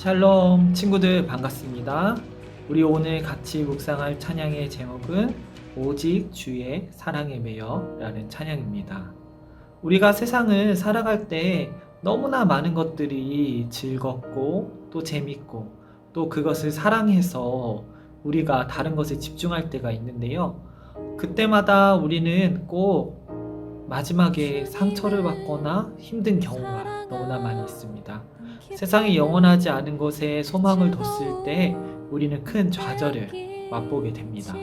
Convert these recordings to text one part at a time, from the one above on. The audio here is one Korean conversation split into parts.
샬롬 친구들 반갑습니다. 우리 오늘 같이 묵상할 찬양의 제목은 오직 주의 사랑에 매여 라는 찬양입니다. 우리가 세상을 살아갈 때 너무나 많은 것들이 즐겁고 또 재밌고 또 그것을 사랑해서 우리가 다른 것에 집중할 때가 있는데요. 그때마다 우리는 꼭 마지막에 상처를 받거나 힘든 경우가 너무나 많이 있습니다. 세상이 영원하지 않은 것에 소망을 뒀을 때 우리는 큰 좌절을 맛보게 됩니다.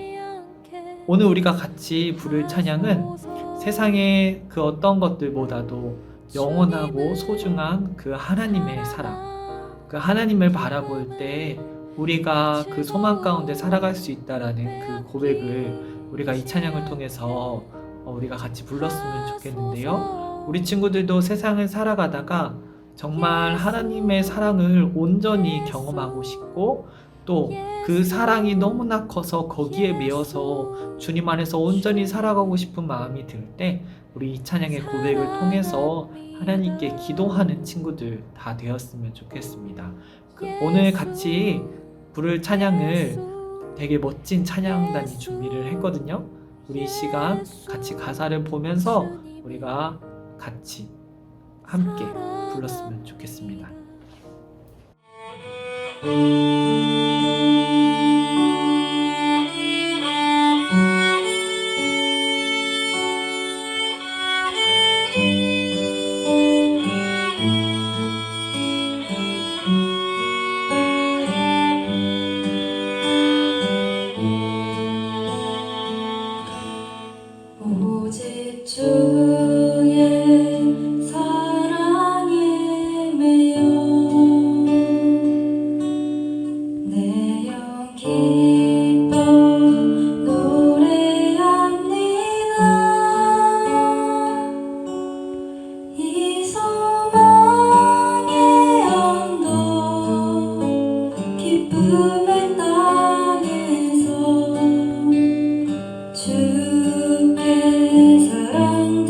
오늘 우리가 같이 부를 찬양은 세상의 그 어떤 것들보다도 영원하고 소중한 그 하나님의 사랑, 그 하나님을 바라볼 때 우리가 그 소망 가운데 살아갈 수 있다라는 그 고백을 우리가 이 찬양을 통해서 우리가 같이 불렀으면 좋겠는데요. 우리 친구들도 세상을 살아가다가 정말 하나님의 사랑을 온전히 경험하고 싶고 또 그 사랑이 너무나 커서 거기에 매여서 주님 안에서 온전히 살아가고 싶은 마음이 들 때 우리 이 찬양의 고백을 통해서 하나님께 기도하는 친구들 다 되었으면 좋겠습니다. 오늘 같이 부를 찬양을 되게 멋진 찬양단이 준비를 했거든요. 우리 이 시간 같이 가사를 보면서 우리가 같이 함께 불렀으면 좋겠습니다. 오직 주의 사랑에 매여 내 영 기뻐 노래합니다. 이 소망의 언덕 기쁨의 땅에서 주께 사랑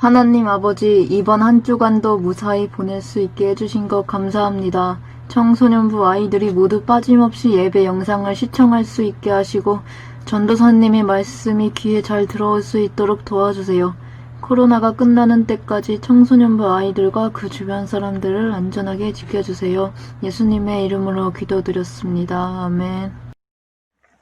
하나님 아버지, 이번 한 주간도 무사히 보낼 수 있게 해주신 것 감사합니다. 청소년부 아이들이 모두 빠짐없이 예배 영상을 시청할 수 있게 하시고 전도사님의 말씀이 귀에 잘 들어올 수 있도록 도와주세요. 코로나가 끝나는 때까지 청소년부 아이들과 그 주변 사람들을 안전하게 지켜주세요. 예수님의 이름으로 기도드렸습니다. 아멘.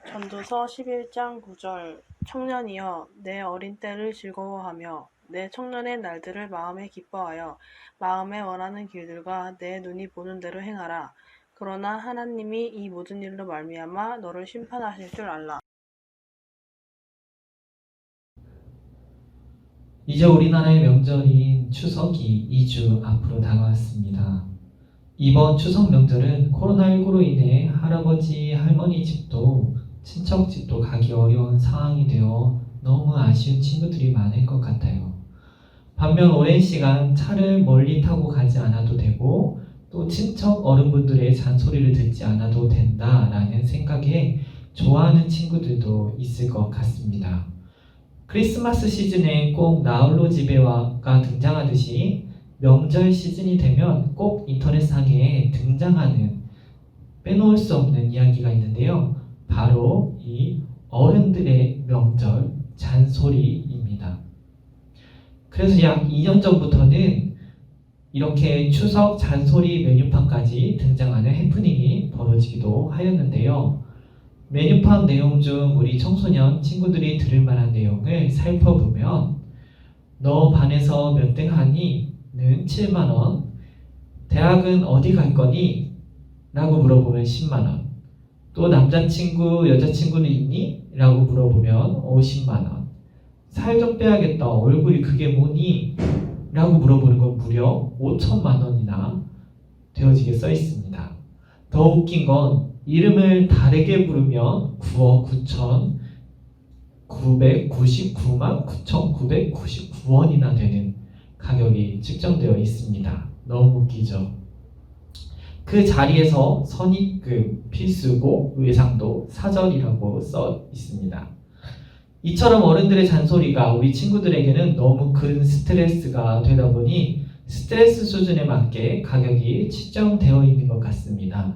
전도서 11장 9절 청년이여 내 어린 때를 즐거워하며 내 청년의 날들을 마음에 기뻐하여 마음에 원하는 길들과 내 눈이 보는 대로 행하라. 그러나 하나님이 이 모든 일로 말미암아 너를 심판하실 줄 알라. 이제 우리나라의 명절인 추석이 2주 앞으로 다가왔습니다. 이번 추석 명절은 코로나19로 인해 할아버지, 할머니 집도 친척 집도 가기 어려운 상황이 되어 너무 아쉬운 친구들이 많을 것 같아요. 반면 오랜 시간 차를 멀리 타고 가지 않아도 되고 또 친척 어른분들의 잔소리를 듣지 않아도 된다라는 생각에 좋아하는 친구들도 있을 것 같습니다. 크리스마스 시즌에 꼭 나홀로 집에가 등장하듯이 명절 시즌이 되면 꼭 인터넷상에 등장하는 빼놓을 수 없는 이야기가 있는데요. 바로 이 어른들의 명절 잔소리입니다. 그래서 약 2년 전부터는 이렇게 추석 잔소리 메뉴판까지 등장하는 해프닝이 벌어지기도 하였는데요. 메뉴판 내용 중 우리 청소년 친구들이 들을 만한 내용을 살펴보면 너 반에서 몇 등 하니? 는 7만원, 대학은 어디 갈 거니? 라고 물어보면 10만원, 또 남자친구, 여자친구는 있니? 라고 물어보면 50만원, 살 좀 빼야겠다, 얼굴이 그게 뭐니? 라고 물어보는 건 무려 5천만원이나 되어지게 써 있습니다. 더 웃긴 건 이름을 다르게 부르면 9억 9,999만 9,999원이나 되는 가격이 측정되어 있습니다. 너무 웃기죠? 그 자리에서 선입금, 필수고, 외상도, 사절이라고 써 있습니다. 이처럼 어른들의 잔소리가 우리 친구들에게는 너무 큰 스트레스가 되다 보니 스트레스 수준에 맞게 가격이 측정되어 있는 것 같습니다.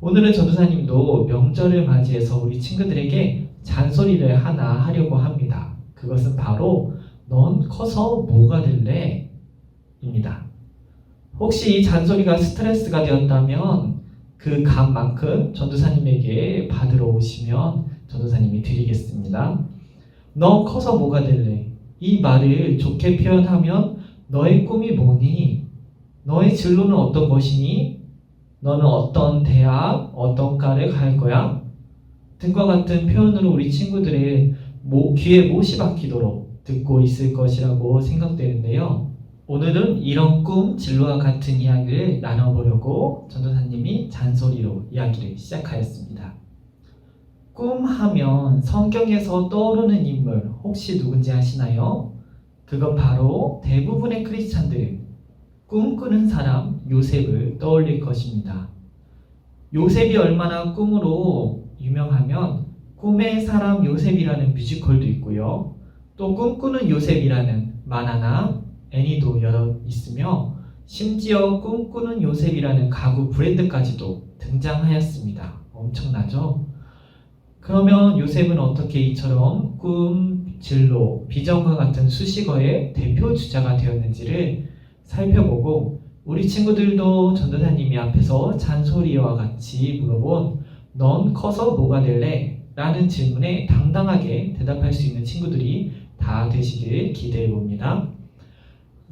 오늘은 전도사님도 명절을 맞이해서 우리 친구들에게 잔소리를 하나 하려고 합니다. 그것은 바로 넌 커서 뭐가 될래? 입니다. 혹시 이 잔소리가 스트레스가 되었다면 그 값만큼 전도사님에게 받으러 오시면 전도사님이 드리겠습니다. 너 커서 뭐가 될래? 이 말을 좋게 표현하면 너의 꿈이 뭐니? 너의 진로는 어떤 것이니? 너는 어떤 대학, 어떤 과를 갈 거야? 등과 같은 표현으로 우리 친구들의 귀에 못이 박히도록 듣고 있을 것이라고 생각되는데요. 오늘은 이런 꿈, 진로와 같은 이야기를 나눠보려고 전도사님이 잔소리로 이야기를 시작하였습니다. 꿈 하면 성경에서 떠오르는 인물 혹시 누군지 아시나요? 그건 바로 대부분의 크리스찬들은 꿈꾸는 사람 요셉을 떠올릴 것입니다. 요셉이 얼마나 꿈으로 유명하면 꿈의 사람 요셉이라는 뮤지컬도 있고요. 또 꿈꾸는 요셉이라는 만화나 애니도 여러 있으며 심지어 꿈꾸는 요셉이라는 가구 브랜드까지도 등장하였습니다. 엄청나죠? 그러면 요셉은 어떻게 이처럼 꿈, 진로, 비전과 같은 수식어의 대표 주자가 되었는지를 살펴보고 우리 친구들도 전도사님이 앞에서 잔소리와 같이 물어본 넌 커서 뭐가 될래? 라는 질문에 당당하게 대답할 수 있는 친구들이 다 되시길 기대해 봅니다.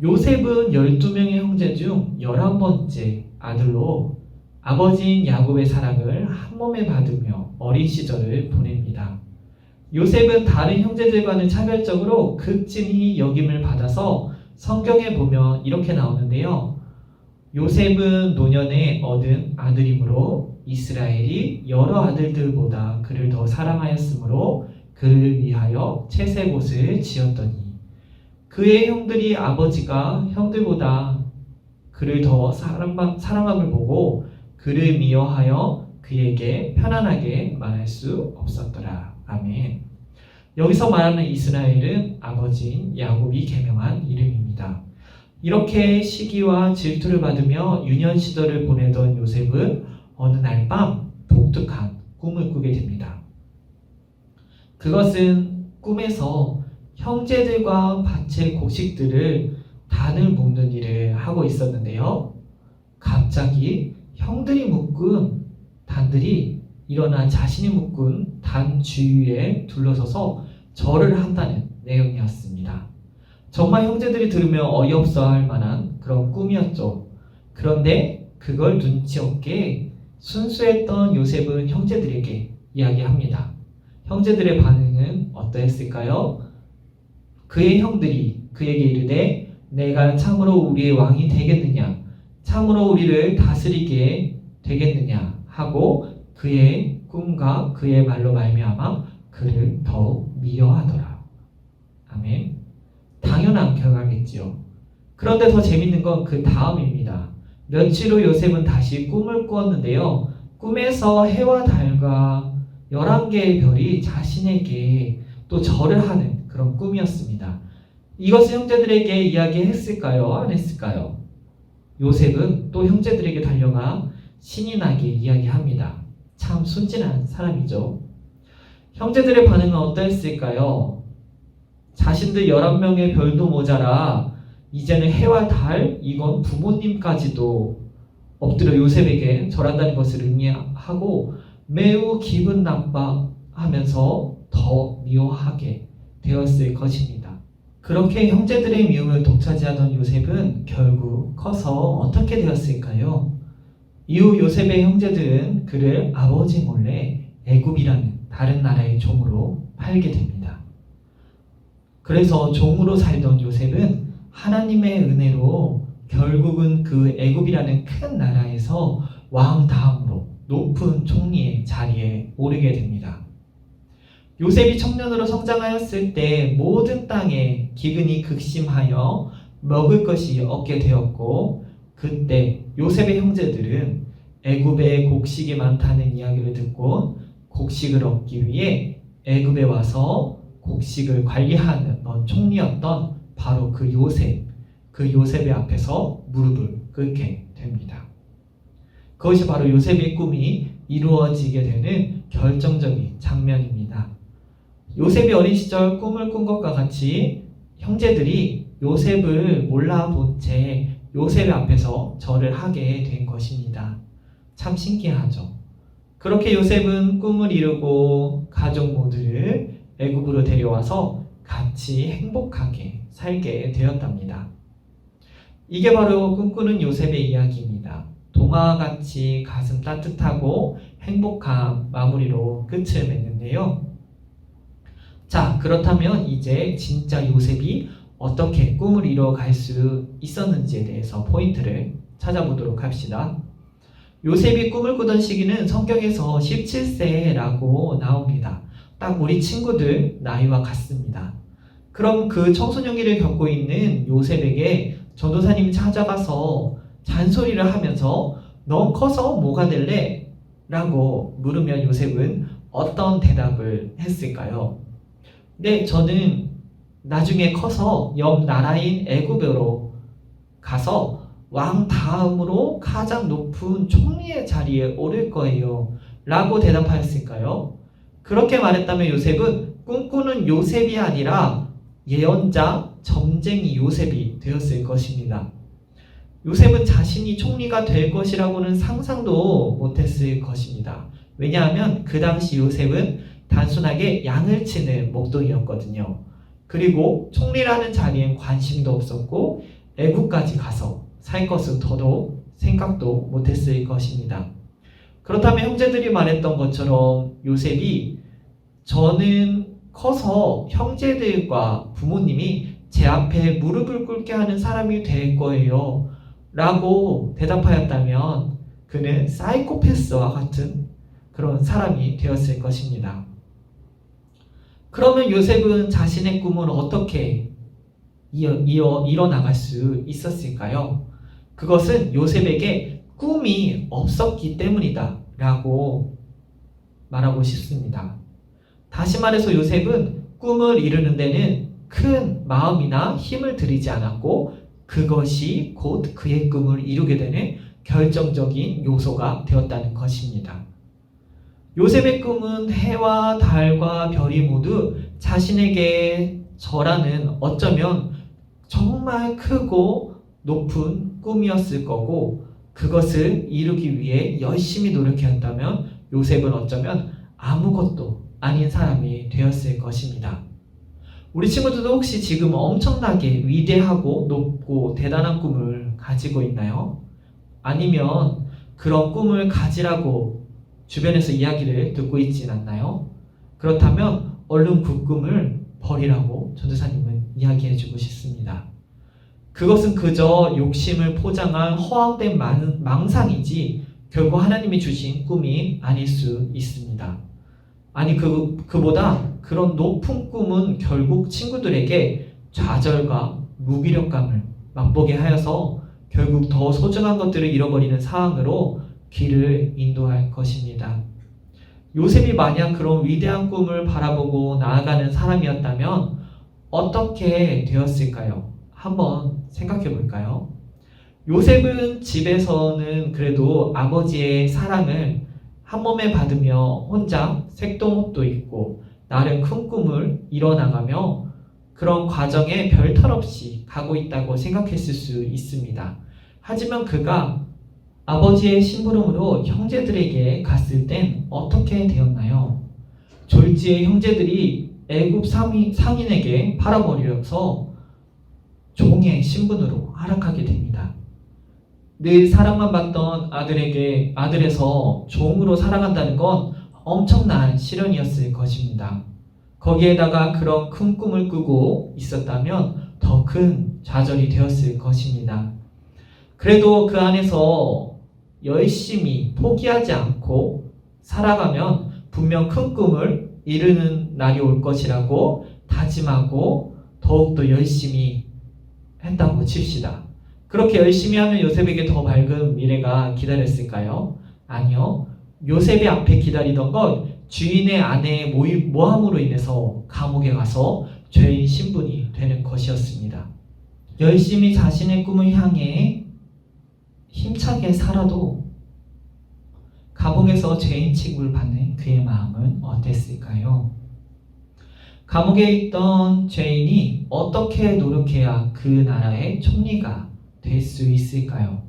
요셉은 12명의 형제 중 11번째 아들로 아버지인 야곱의 사랑을 한몸에 받으며 어린 시절을 보냅니다. 요셉은 다른 형제들과는 차별적으로 극진히 여김을 받아서 성경에 보면 이렇게 나오는데요. 요셉은 노년에 얻은 아들이므로 이스라엘이 여러 아들들보다 그를 더 사랑하였으므로 그를 위하여 채색옷을 지었더니 그의 형들이 아버지가 형들보다 그를 더 사랑함을 보고 그를 미워하여 그에게 편안하게 말할 수 없었더라. 아멘. 여기서 말하는 이스라엘은 아버지인 야곱이 계명한 이름입니다. 이렇게 시기와 질투를 받으며 유년 시절을 보내던 요셉은 어느 날 밤 독특한 꿈을 꾸게 됩니다. 그것은 꿈에서 형제들과 밭의 곡식들을 단을 묶는 일을 하고 있었는데요. 갑자기 형들이 묶은 단들이 일어나 자신이 묶은 단 주위에 둘러서서 절을 한다는 내용이었습니다. 정말 형제들이 들으면 어이없어 할 만한 그런 꿈이었죠. 그런데 그걸 눈치 없게 순수했던 요셉은 형제들에게 이야기합니다. 형제들의 반응은 어떠했을까요? 그의 형들이 그에게 이르되 내가 참으로 우리의 왕이 되겠느냐? 참으로 우리를 다스리게 되겠느냐? 하고 그의 꿈과 그의 말로 말미암아 그를 더욱 미워하더라. 아멘. 당연한 결과겠지요. 그런데 더 재밌는 건 그 다음입니다. 며칠 후 요셉은 다시 꿈을 꾸었는데요. 꿈에서 해와 달과 11개의 별이 자신에게 또 절을 하는 그런 꿈이었습니다. 이것을 형제들에게 이야기했을까요? 안 했을까요? 요셉은 또 형제들에게 달려가 신이 나게 이야기합니다. 참 순진한 사람이죠. 형제들의 반응은 어떠했을까요? 자신들 11명의 별도 모자라 이제는 해와 달, 이건 부모님까지도 엎드려 요셉에게 절한다는 것을 의미하고 매우 기분 나빠하면서 더 미워하게 되었을 것입니다. 그렇게 형제들의 미움을 독차지하던 요셉은 결국 커서 어떻게 되었을까요? 이후 요셉의 형제들은 그를 아버지 몰래 애굽이라는 다른 나라의 종으로 팔게 됩니다. 그래서 종으로 살던 요셉은 하나님의 은혜로 결국은 그 애굽이라는 큰 나라에서 왕 다음으로 높은 총리의 자리에 오르게 됩니다. 요셉이 청년으로 성장하였을 때 모든 땅에 기근이 극심하여 먹을 것이 없게 되었고 그때 요셉의 형제들은 애굽에 곡식이 많다는 이야기를 듣고 곡식을 얻기 위해 애굽에 와서 곡식을 관리하는 총리였던 바로 그 요셉의 앞에서 무릎을 꿇게 됩니다. 그것이 바로 요셉의 꿈이 이루어지게 되는 결정적인 장면입니다. 요셉이 어린 시절 꿈을 꾼 것과 같이 형제들이 요셉을 몰라본 채 요셉의 앞에서 절을 하게 된 것입니다. 참 신기하죠. 그렇게 요셉은 꿈을 이루고 가족 모두를 애굽으로 데려와서 같이 행복하게 살게 되었답니다. 이게 바로 꿈꾸는 요셉의 이야기입니다. 동화와 같이 가슴 따뜻하고 행복한 마무리로 끝을 맺는데요. 자, 그렇다면 이제 진짜 요셉이 어떻게 꿈을 이뤄갈 수 있었는지에 대해서 포인트를 찾아보도록 합시다. 요셉이 꿈을 꾸던 시기는 성경에서 17세라고 나옵니다. 딱 우리 친구들 나이와 같습니다. 그럼 그 청소년기를 겪고 있는 요셉에게 전도사님이 찾아가서 잔소리를 하면서 넌 커서 뭐가 될래? 라고 물으면 요셉은 어떤 대답을 했을까요? 네, 저는 나중에 커서 옆 나라인 애굽으로 가서 왕 다음으로 가장 높은 총리의 자리에 오를 거예요. 라고 대답하였을까요? 그렇게 말했다면 요셉은 꿈꾸는 요셉이 아니라 예언자, 점쟁이 요셉이 되었을 것입니다. 요셉은 자신이 총리가 될 것이라고는 상상도 못했을 것입니다. 왜냐하면 그 당시 요셉은 단순하게 양을 치는 목동이었거든요. 그리고 총리라는 자리엔 관심도 없었고 애국까지 가서 살 것은 더더욱 생각도 못했을 것입니다. 그렇다면 형제들이 말했던 것처럼 요셉이 저는 커서 형제들과 부모님이 제 앞에 무릎을 꿇게 하는 사람이 될 거예요 라고 대답하였다면 그는 사이코패스와 같은 그런 사람이 되었을 것입니다. 그러면 요셉은 자신의 꿈을 어떻게 이뤄나갈 수 있었을까요? 그것은 요셉에게 꿈이 없었기 때문이다 라고 말하고 싶습니다. 다시 말해서 요셉은 꿈을 이루는 데는 큰 마음이나 힘을 들이지 않았고 그것이 곧 그의 꿈을 이루게 되는 결정적인 요소가 되었다는 것입니다. 요셉의 꿈은 해와 달과 별이 모두 자신에게 절하는 어쩌면 정말 크고 높은 꿈이었을 거고 그것을 이루기 위해 열심히 노력해왔다면 요셉은 어쩌면 아무것도 아닌 사람이 되었을 것입니다. 우리 친구들도 혹시 지금 엄청나게 위대하고 높고 대단한 꿈을 가지고 있나요? 아니면 그런 꿈을 가지라고 주변에서 이야기를 듣고 있진 않나요? 그렇다면 얼른 그 꿈을 버리라고 전도사님은 이야기해주고 싶습니다. 그것은 그저 욕심을 포장한 허황된 망상이지 결국 하나님이 주신 꿈이 아닐 수 있습니다. 아니 그보다 그런 높은 꿈은 결국 친구들에게 좌절과 무기력감을 맛보게 하여서 결국 더 소중한 것들을 잃어버리는 상황으로 길을 인도할 것입니다. 요셉이 만약 그런 위대한 꿈을 바라보고 나아가는 사람이었다면 어떻게 되었을까요? 한번 생각해 볼까요? 요셉은 집에서는 그래도 아버지의 사랑을 한 몸에 받으며 혼자 색동옷도 입고 나름 큰 꿈을 이뤄나가며 그런 과정에 별탈 없이 가고 있다고 생각했을 수 있습니다. 하지만 그가 아버지의 심부름으로 형제들에게 갔을 땐 어떻게 되었나요? 졸지의 형제들이 애굽 상인에게 팔아버려서 종의 신분으로 하락하게 됩니다. 늘 사랑만 받던 아들에서 종으로 살아간다는 건 엄청난 시련이었을 것입니다. 거기에다가 그런 큰 꿈을 꾸고 있었다면 더 큰 좌절이 되었을 것입니다. 그래도 그 안에서 열심히 포기하지 않고 살아가면 분명 큰 꿈을 이루는 날이 올 것이라고 다짐하고 더욱더 열심히 했다고 칩시다. 그렇게 열심히 하면 요셉에게 더 밝은 미래가 기다렸을까요? 아니요. 요셉이 앞에 기다리던 건 주인의 아내의 모함으로 인해서 감옥에 가서 죄인 신분이 되는 것이었습니다. 열심히 자신의 꿈을 향해 힘차게 살아도 감옥에서 죄인 취급을 받는 그의 마음은 어땠을까요? 감옥에 있던 죄인이 어떻게 노력해야 그 나라의 총리가 될 수 있을까요?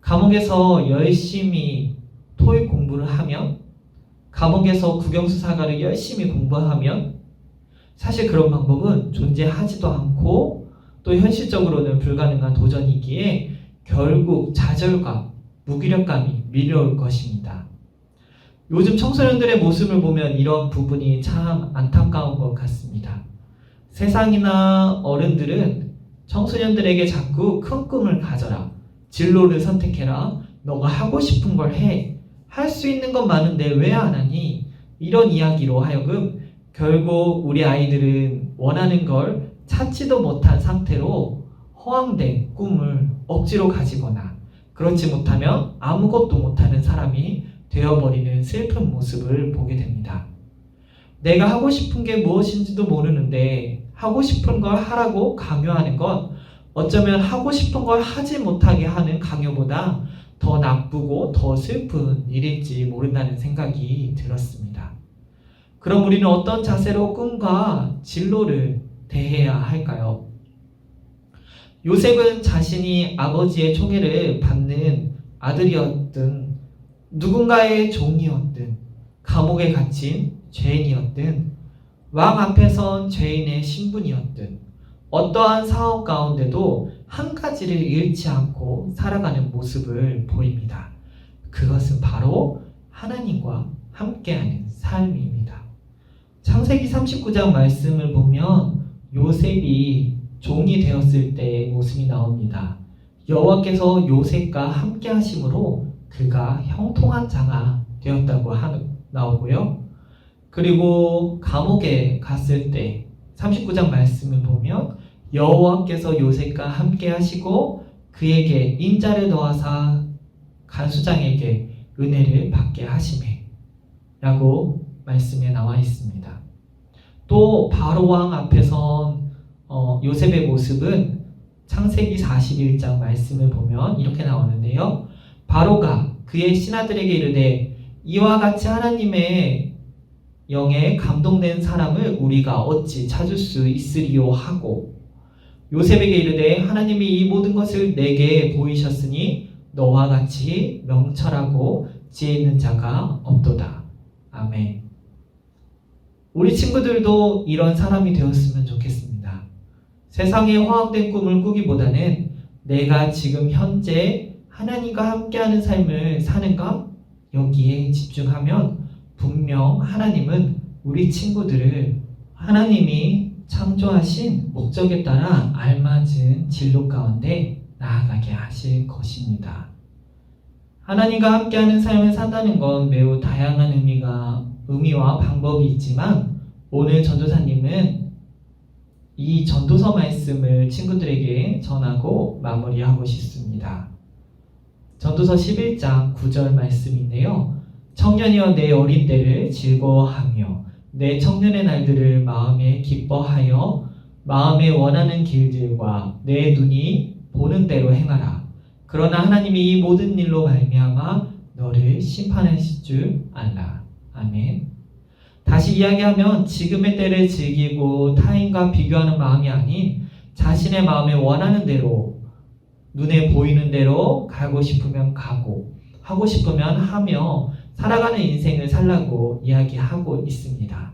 감옥에서 열심히 토익 공부를 하면, 감옥에서 국영수사관을 열심히 공부하면 사실 그런 방법은 존재하지도 않고 또 현실적으로는 불가능한 도전이기에 결국 좌절과 무기력감이 밀려올 것입니다. 요즘 청소년들의 모습을 보면 이런 부분이 참 안타까운 것 같습니다. 세상이나 어른들은 청소년들에게 자꾸 큰 꿈을 가져라, 진로를 선택해라, 너가 하고 싶은 걸 해, 할 수 있는 건 많은데 왜 안 하니? 이런 이야기로 하여금 결국 우리 아이들은 원하는 걸 찾지도 못한 상태로 허황된 꿈을 억지로 가지거나 그렇지 못하면 아무것도 못하는 사람이 되어버리는 슬픈 모습을 보게 됩니다. 내가 하고 싶은 게 무엇인지도 모르는데 하고 싶은 걸 하라고 강요하는 건 어쩌면 하고 싶은 걸 하지 못하게 하는 강요보다 더 나쁘고 더 슬픈 일일지 모른다는 생각이 들었습니다. 그럼 우리는 어떤 자세로 꿈과 진로를 대해야 할까요? 요셉은 자신이 아버지의 총애를 받는 아들이었든 누군가의 종이었든 감옥에 갇힌 죄인이었든 왕 앞에 선 죄인의 신분이었든 어떠한 상황 가운데도 한 가지를 잃지 않고 살아가는 모습을 보입니다. 그것은 바로 하나님과 함께하는 삶입니다. 창세기 39장 말씀을 보면 요셉이 종이 되었을 때의 모습이 나옵니다. 여호와께서 요셉과 함께 하심으로 그가 형통한 자가 되었다고 나오고요. 그리고 감옥에 갔을 때 39장 말씀을 보면 여호와께서 요셉과 함께 하시고 그에게 인자를 더하사 간수장에게 은혜를 받게 하시매 라고 말씀에 나와 있습니다. 또 바로 왕 앞에선 요셉의 모습은 창세기 41장 말씀을 보면 이렇게 나오는데요. 바로가 그의 신하들에게 이르되 이와 같이 하나님의 영에 감동된 사람을 우리가 어찌 찾을 수 있으리요 하고 요셉에게 이르되 하나님이 이 모든 것을 내게 보이셨으니 너와 같이 명철하고 지혜 있는 자가 없도다. 아멘. 우리 친구들도 이런 사람이 되었으면 좋겠습니다. 세상에 허황된 꿈을 꾸기보다는 내가 지금 현재 하나님과 함께하는 삶을 사는가? 여기에 집중하면 분명 하나님은 우리 친구들을 하나님이 창조하신 목적에 따라 알맞은 진로 가운데 나아가게 하실 것입니다. 하나님과 함께하는 삶을 산다는 건 매우 다양한 의미와 방법이 있지만 오늘 전도사님은 이 전도서 말씀을 친구들에게 전하고 마무리하고 싶습니다. 전도서 11장 9절 말씀인데요. 청년이여 내 어린 때를 즐거워하며 내 청년의 날들을 마음에 기뻐하여 마음에 원하는 길들과 내 눈이 보는 대로 행하라. 그러나 하나님이 이 모든 일로 말미암아 너를 심판하실 줄 알라. 아멘. 다시 이야기하면 지금의 때를 즐기고 타인과 비교하는 마음이 아닌 자신의 마음에 원하는 대로 눈에 보이는 대로 가고 싶으면 가고 하고 싶으면 하며 살아가는 인생을 살라고 이야기하고 있습니다.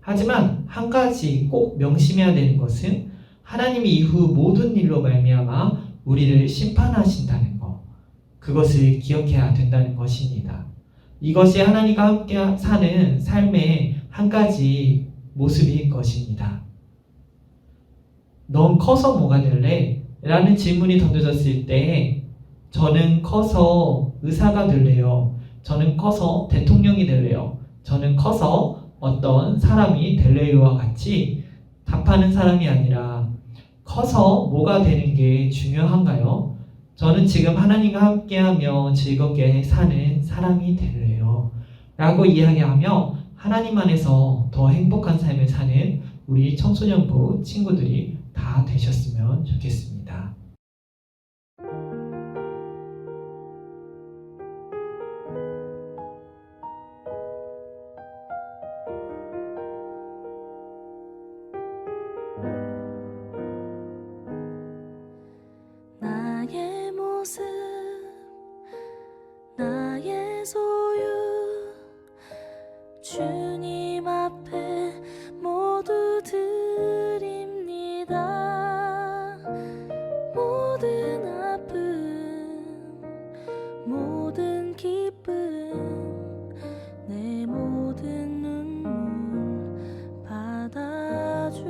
하지만 한 가지 꼭 명심해야 되는 것은 하나님이 이후 모든 일로 말미암아 우리를 심판하신다는 것, 그것을 기억해야 된다는 것입니다. 이것이 하나님과 함께 사는 삶의 한 가지 모습일 것입니다. 넌 커서 뭐가 될래? 라는 질문이 던져졌을 때 저는 커서 의사가 될래요. 저는 커서 대통령이 될래요. 저는 커서 어떤 사람이 될래요와 같이 답하는 사람이 아니라 커서 뭐가 되는 게 중요한가요? 저는 지금 하나님과 함께하며 즐겁게 사는 사람이 될래요. 라고 이야기하며 하나님 안에서 더 행복한 삶을 사는 우리 청소년부 친구들이 다 되셨으면 좋겠습니다. 나의 모습 나의 소유 주님 앞에 모두 드립니다. 모든 아픔 모든 기쁨 내 모든 눈물 받아주소서.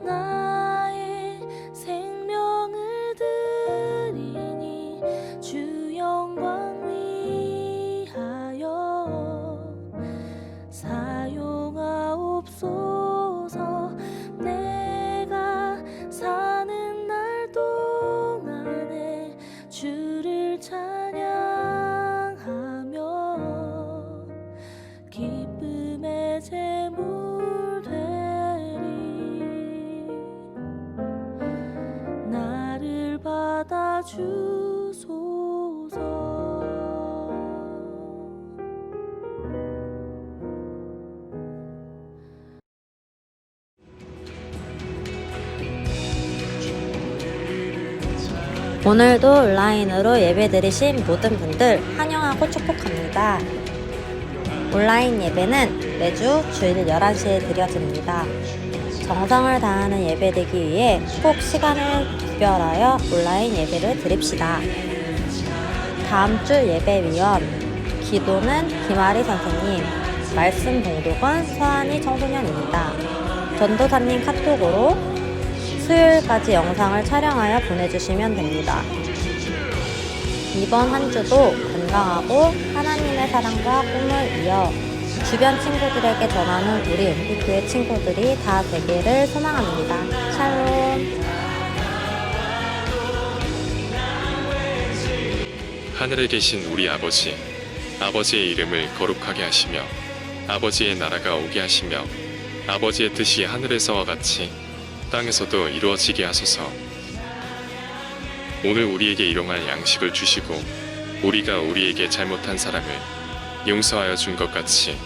나의 생명을 드리니 주 영광 위하여 사용하옵소서. 내가 사는 날 동안에 주를 찬양하며 기쁨의 제물 되리. 나를 받아주소서. 오늘도 온라인으로 예배드리신 모든 분들 환영하고 축복합니다. 온라인 예배는 매주 주일 11시에 드려집니다. 정성을 다하는 예배되기 위해 꼭 시간을 구별하여 온라인 예배를 드립시다. 다음 주 예배위원 기도는 김아리 선생님, 말씀 봉독은 서한이 청소년입니다. 전도사님 카톡으로 수요일까지 영상을 촬영하여 보내주시면 됩니다. 이번 한 주도 건강하고 하나님의 사랑과 꿈을 이어 주변 친구들에게 전하는 우리 MBT의 친구들이 다 되기를 소망합니다. 샬롬. 하늘에 계신 우리 아버지, 아버지의 이름을 거룩하게 하시며 아버지의 나라가 오게 하시며 아버지의 뜻이 하늘에서와 같이 땅에서도 이루어지게 하소서. 오늘 우리에게 일용할 양식을 주시고 우리가 우리에게 잘못한 사람을 용서하여 준 것 같이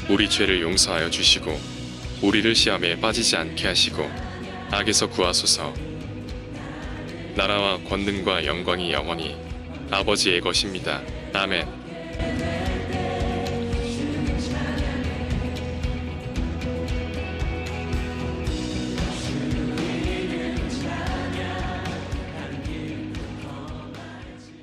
우리 죄를 용서하여 주시고 우리를 시험에 빠지지 않게 하시고 악에서 구하소서. 나라와 권능과 영광이 영원히 아버지의 것입니다. 아멘.